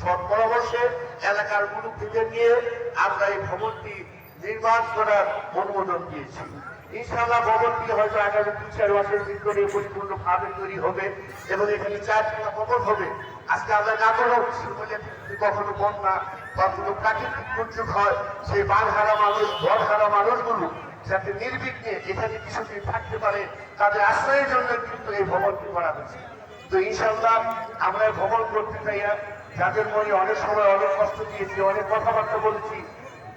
সৎ পরামর্শে এলাকার মুরব্বীদের নিয়ে আমরা এই ভবনটি নির্মাণ করার অনুমোদন দিয়েছি। ইনশাআল্লাহ ভবনটি হয়তো আগামী 2-4 মাসের ভিতরে পরিপূর্ণভাবে তৈরি হবে এবং এখানে 4 ভবন হবে। আজকে আমরা না করে বলে কখনো বন্যা বা কোনো প্রাকৃতিক দুর্যোগ হয়, সেই বাঁধহারা মানুষ, ঘরহারা মানুষগুলো যাতে নির্বিঘ্নে এখানে কিছুদিন থাকতে পারে, তাদের আশ্রয়ের জন্য কিন্তু এই ভবনটি করা হয়েছে। তো ইনশাআল্লাহ আমরা ভ্রমণ করতে চাই, যাদের মনে অনেক সময় অনেক কষ্ট দিয়েছি, অনেক কথাবার্তা বলেছি,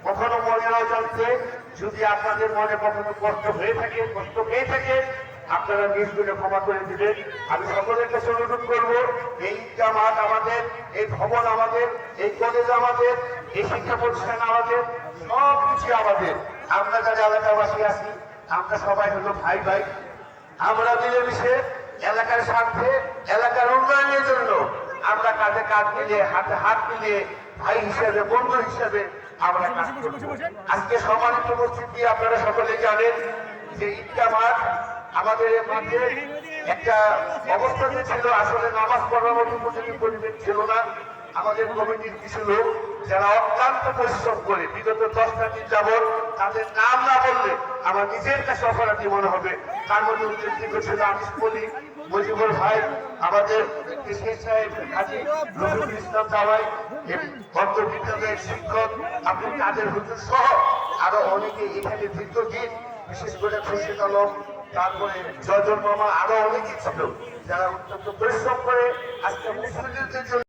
কখনো মনে হয় জানতে যদি আপনাদের মনে কখনো কষ্ট হয়ে থাকে, কষ্ট পেয়ে থাকে, আপনারা নিজ গুণে ক্ষমা করে দিবেন। আমি সকলের কাছে অনুরোধ করবো, এই ঈদগাহ মাঠ আমাদের, এই ভবন আমাদের, এই কলেজ আমাদের, এই শিক্ষা প্রতিষ্ঠান আমাদের, সব কিছু আমাদের। আমরা যারা এলাকাবাসী আছি আমরা সবাই হলো ভাই ভাই। আমরা মিলেমিশে এলাকার স্বার্থে, এলাকার উন্নয়নের জন্য আমরা কাঁধে কাঁধ মিলিয়ে, হাতে হাত মিলিয়ে, ভাই হিসেবে, বন্ধু হিসেবে আমরা কাজ করব। আজকে সম্মানিত উপস্থিতি, আপনারা সকলে জানেন যে ঈদগাহ মাঠ আমাদের মাঠে একটা অবস্থাতে ছিল, আসলে নামাজ পড়ার মতো উপযোগী পরিবেশ ছিল না। আমাদের কমিটির কিছু লোক যারা অক্লান্ত পরিশ্রম করে বিগত 10টা দিন যাবৎ, তাদের নাম না বললে আমার নিজের কাছে অপরাধী মনে হবে। তার মধ্যে উল্লেখযোগ্য ছিল আনিস মল্লিক, মুজিবুর ভাই, আমাদের শেখ সাহেব, হাজী রফিকুল ইসলাম দাওয়াই, বদ্ধ বিদ্যালয়ের শিক্ষক আব্দুল কাদের হুজুর সহ আরো অনেকে এখানে দীর্ঘদিন, বিশেষ করে খুরশিদ আলম, তারপরে জয়জল মামা, আরো অনেকে ছিল যারা অত্যন্ত পরিশ্রম করে আজকে মুসলিমদের জন্য